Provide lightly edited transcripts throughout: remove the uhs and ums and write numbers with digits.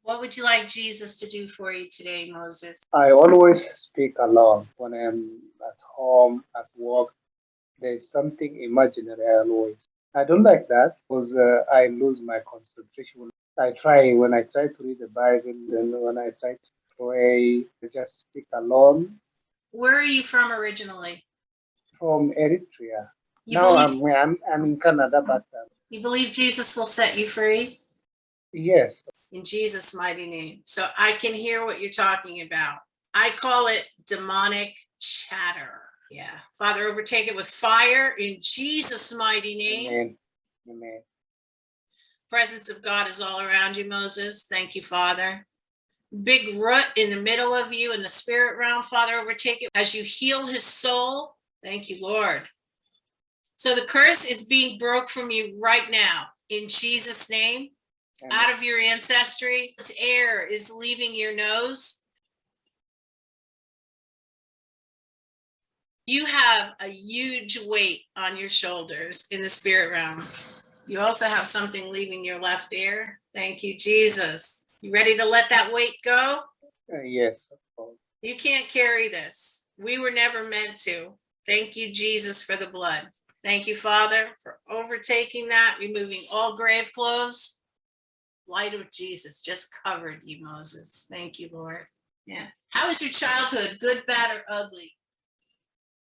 What would you like Jesus to do for you today, Moses? I always speak alone when I'm at home, at work. There's something imaginary always. I don't like that because I lose my concentration. When I try to read the Bible, then when I try to pray, I just speak alone. Where are you from originally? From Eritrea. You Now believe, I'm in Canada, but you believe Jesus will set you free? yes. In Jesus' mighty name. So I can hear what you're talking about. I call it demonic chatter. Yeah. Father, overtake it with fire in Jesus' mighty name. Amen. Amen. Presence of God is all around you, Moses. Thank you, Father. Big root in the middle of you in the spirit realm, Father, overtake it as you heal his soul. Thank you, Lord. So the curse is being broke from you right now in Jesus' name. Amen. Out of your ancestry, its air is leaving your nose. You have a huge weight on your shoulders in the spirit realm. You also have something leaving your left ear. Thank you, Jesus. You ready to let that weight go? Yes, of course. You can't carry this. We were never meant to. Thank you, Jesus, for the blood. Thank you, Father, for overtaking that, removing all grave clothes. Light of Jesus just covered you, Moses. Thank you, Lord. Yeah. How was your childhood? Good, bad, or ugly?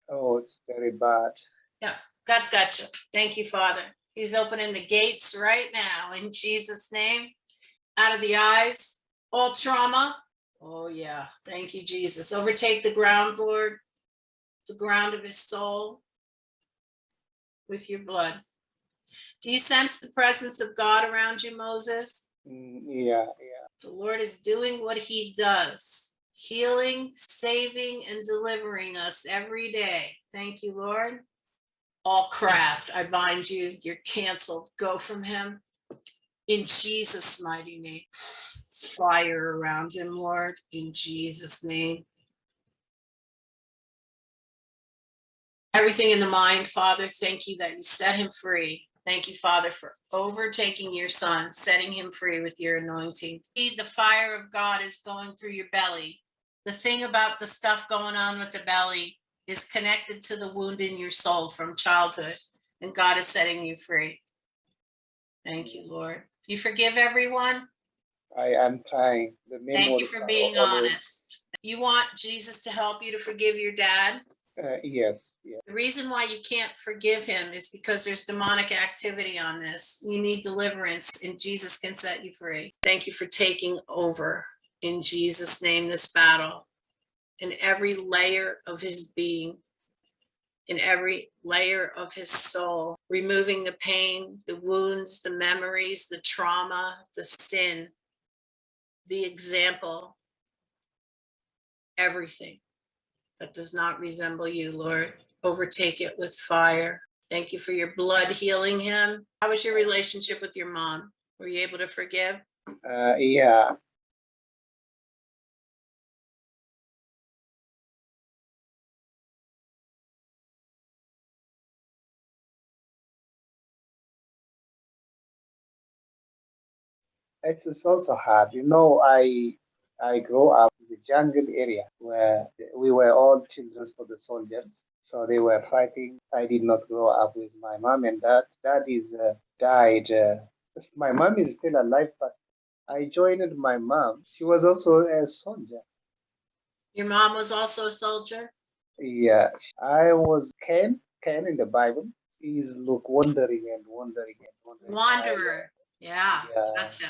Oh, it's very bad. Yeah, God's got you. Thank you, Father. He's opening the gates right now in Jesus' name. Out of the eyes, all trauma. Oh, yeah. Thank you, Jesus. Overtake the ground, Lord, the ground of his soul with your blood. Do you sense the presence of God around you, Moses? Yeah. The Lord is doing what he does, healing, saving, and delivering us every day. Thank you, Lord. All craft, I bind you. You're canceled. Go from him. In Jesus' mighty name. Fire around him, Lord, in Jesus' name. Everything in the mind, Father, thank you that you set him free. Thank you, Father, for overtaking your son, setting him free with your anointing. The fire of God is going through your belly. The thing about the stuff going on with the belly is connected to the wound in your soul from childhood, and God is setting you free. Thank you, Lord. You forgive everyone? I am trying. Thank you for being honest. You want Jesus to help you to forgive your dad? Yes. The reason why you can't forgive him is because there's demonic activity on this. You need deliverance, and Jesus can set you free. Thank you for taking over in Jesus' name this battle in every layer of his being, in every layer of his soul, removing the pain, the wounds, the memories, the trauma, the sin, the example, everything that does not resemble you, Lord. Overtake it with fire. Thank you for your blood healing him. How was your relationship with your mom? Were you able to forgive? Yeah. It's also hard. I grew up in the jungle area where we were all children for the soldiers. So they were fighting. I did not grow up with my mom and dad. Dad is died. My mom is still alive, but I joined my mom. She was also a soldier. Your mom was also a soldier? Yeah, I was Cain in the Bible. Is look wandering and wandering and wandering. Wanderer. Yeah, gotcha.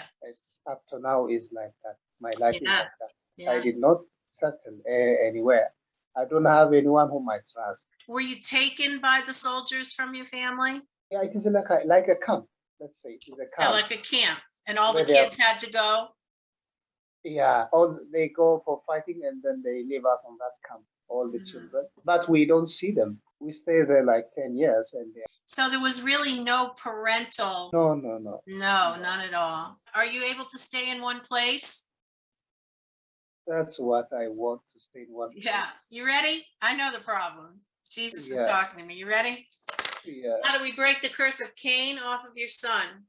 Up to now is like that. My life is like that. Yeah. I did not settle anywhere. I don't have anyone whom I trust. Were you taken by the soldiers from your family? Yeah, it is like a camp. Let's say it is a camp. Yeah, like a camp, and all the kids had to go. Yeah, all they go for fighting, and then they leave us on that camp. All the children, but we don't see them. We stay there like 10 years, and so there was really no parental. No, none at all. Are you able to stay in one place? That's what I want, to stay in one place. Yeah, you ready? I know the problem. Jesus is talking to me. You ready? Yeah. How do we break the curse of Cain off of your son?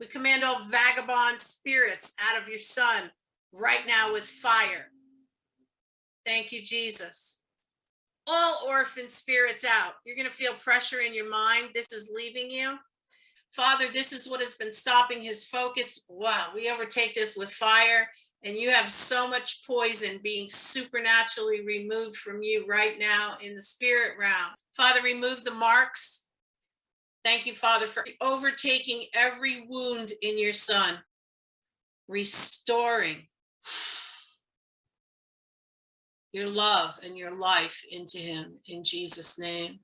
We command all vagabond spirits out of your son right now with fire. Thank you, Jesus. All orphan spirits out. You're going to feel pressure in your mind. This is leaving you. Father, this is what has been stopping his focus. Wow, we overtake this with fire, and you have so much poison being supernaturally removed from you right now in the spirit realm. Father, remove the marks. Thank you, Father, for overtaking every wound in your son, restoring your love and your life into him in Jesus' name.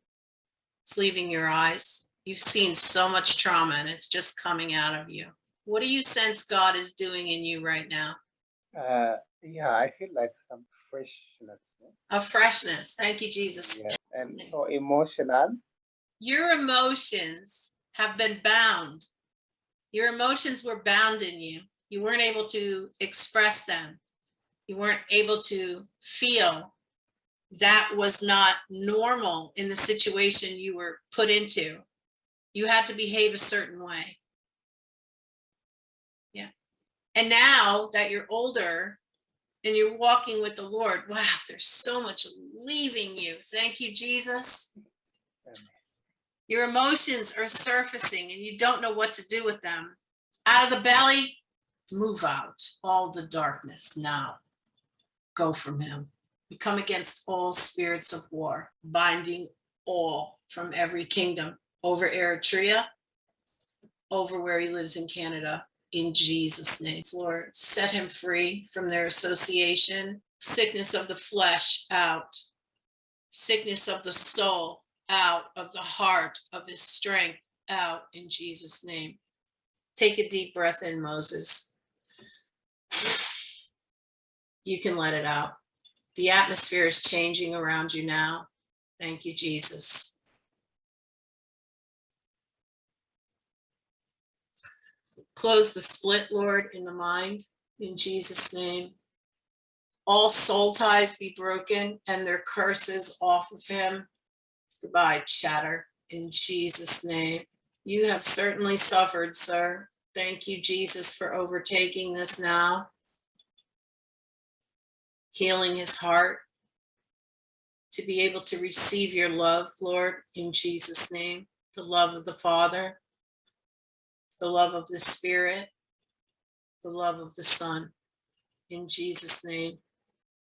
It's leaving your eyes. You've seen so much trauma and it's just coming out of you. What do you sense God is doing in you right now? Yeah, I feel like some freshness. A freshness. Thank you, Jesus. Yeah. And so emotional. Your emotions have been bound. Your emotions were bound in you. You weren't able to express them. You weren't able to feel. That was not normal in the situation you were put into. You had to behave a certain way. Yeah. And now that you're older and you're walking with the Lord, wow, there's so much leaving you. Thank you, Jesus. Your emotions are surfacing and you don't know what to do with them. Out of the belly, move out all the darkness now. Go from him. We come against all spirits of war, binding all from every kingdom over Eritrea, over where he lives in Canada, in Jesus' name. Lord, set him free from their association. Sickness of the flesh out. Sickness of the soul out, of the heart, of his strength out, in Jesus' name. Take a deep breath in, Moses. You can let it out. The atmosphere is changing around you now. Thank you, Jesus. Close the split, Lord, in the mind, in Jesus' name. All soul ties be broken and their curses off of him. Goodbye, chatter, in Jesus' name. You have certainly suffered, sir. Thank you, Jesus, for overtaking this now. Healing his heart to be able to receive your love, Lord, in Jesus' name. The love of the Father, the love of the Spirit, the love of the Son, in Jesus' name.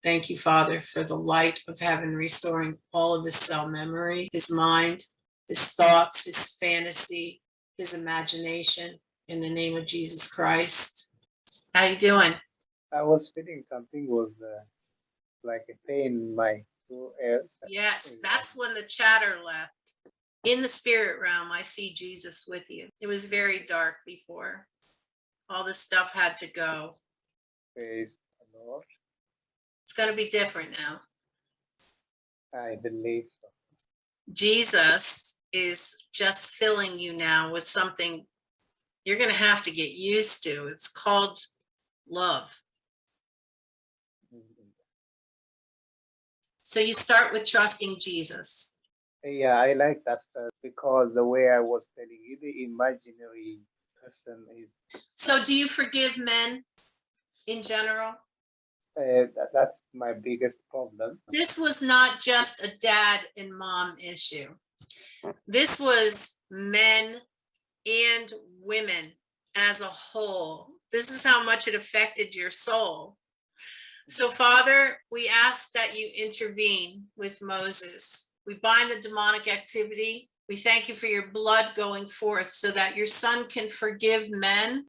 Thank you, Father, for the light of heaven restoring all of his cell memory, his mind, his thoughts, his fantasy, his imagination, in the name of Jesus Christ. How you doing? I was feeling something was like a pain in my 2 ears. Yes, that's when the chatter left. In the spirit realm, I see Jesus with you. It was very dark before. All this stuff had to go. Praise the Lord. It's going to be different now. I believe so. Jesus is just filling you now with something you're going to have to get used to. It's called love. So you start with trusting Jesus. Yeah, I like that because the way I was telling you, the imaginary person is. So do you forgive men in general? That's my biggest problem. This was not just a dad and mom issue. This was men and women as a whole. This is how much it affected your soul. So, Father, we ask that you intervene with Moses. We bind the demonic activity. We thank you for your blood going forth so that your son can forgive men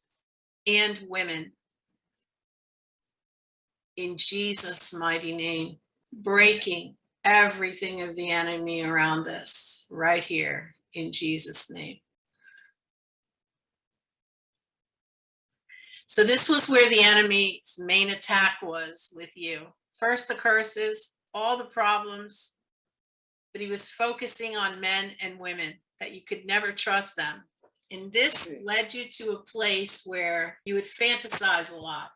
and women. In Jesus' mighty name, breaking everything of the enemy around this right here in Jesus' name. So this was where the enemy's main attack was with you. First, the curses, all the problems, but he was focusing on men and women, that you could never trust them. And this led you to a place where you would fantasize a lot.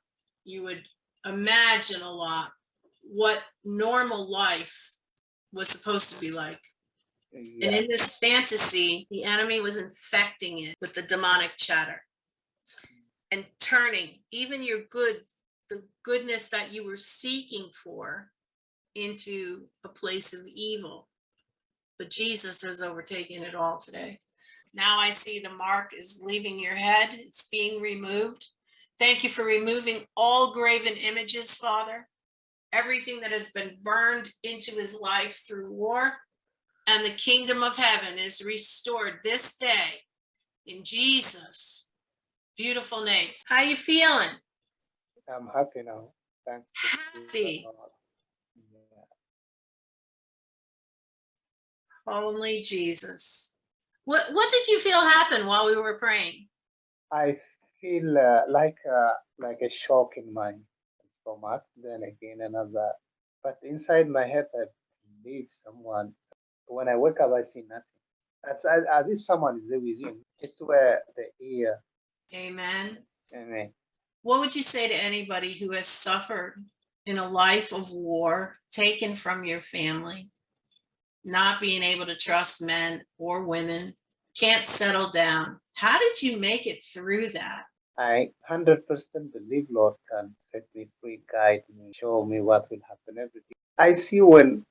You would imagine a lot what normal life was supposed to be like. Yeah. And in this fantasy, the enemy was infecting it with the demonic chatter. and turning even the goodness that you were seeking for into a place of evil. But Jesus has overtaken it all today. Now I see the mark is leaving your head. It's being removed. Thank you for removing all graven images, Father. Everything that has been burned into his life through war, and the kingdom of heaven is restored this day in Jesus' beautiful name. How you feeling? I'm happy now. Thanks to the Happy. Lord. Yeah. Only Jesus. What did you feel happen while we were praying? I feel like a shock in my stomach, then again another. But inside my head, I believe someone. When I wake up, I see nothing. As if someone is there within. It's where the ear. Amen. Amen. What would you say to anybody who has suffered in a life of war, taken from your family, not being able to trust men or women, can't settle down? How did you make it through that? I 100% believe Lord can set me free, guide me, show me what will happen, everything. I see when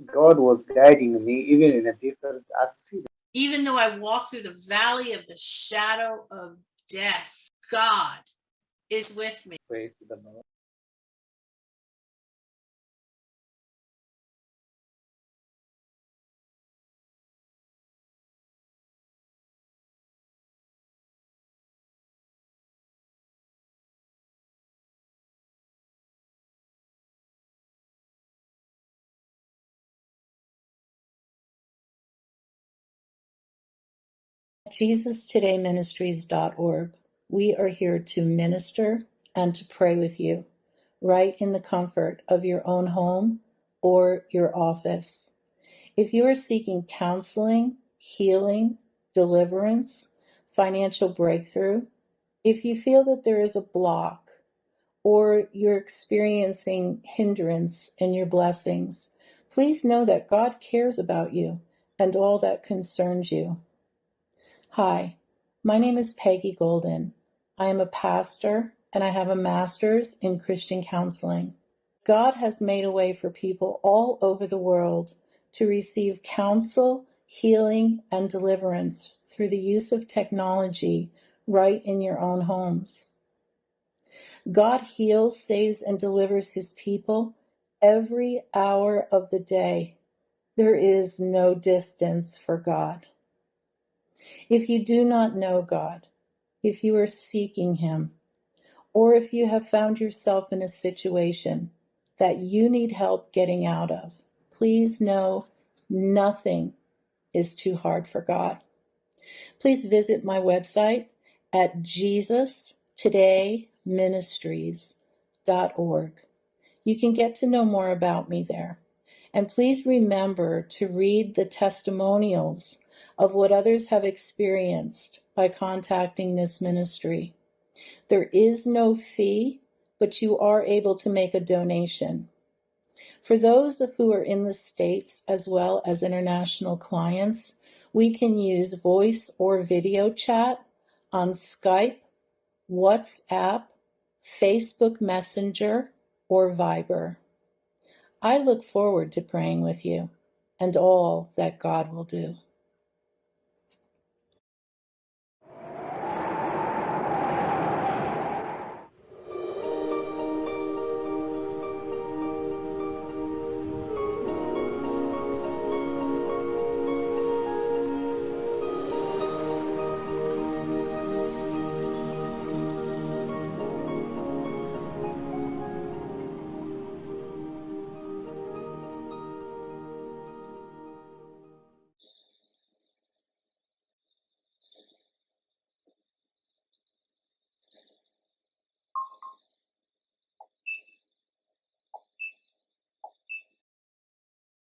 God was guiding me, even in a different accident. Even though I walk through the valley of the shadow of death, God is with me. Praise the Lord. Jesus Today Ministries.org. We are here to minister and to pray with you, right in the comfort of your own home or your office. If you are seeking counseling, healing, deliverance, financial breakthrough, if you feel that there is a block or you're experiencing hindrance in your blessings, please know that God cares about you and all that concerns you. Hi, my name is Peggy Golden. I am a pastor and I have a master's in Christian counseling. God has made a way for people all over the world to receive counsel, healing, and deliverance through the use of technology right in your own homes. God heals, saves, and delivers his people every hour of the day. There is no distance for God. If you do not know God, if you are seeking him, or if you have found yourself in a situation that you need help getting out of, please know nothing is too hard for God. Please visit my website at JesusTodayMinistries.org. You can get to know more about me there. And please remember to read the testimonials of what others have experienced by contacting this ministry. There is no fee, but you are able to make a donation. For those who are in the States as well as international clients, we can use voice or video chat on Skype, WhatsApp, Facebook Messenger, or Viber. I look forward to praying with you and all that God will do.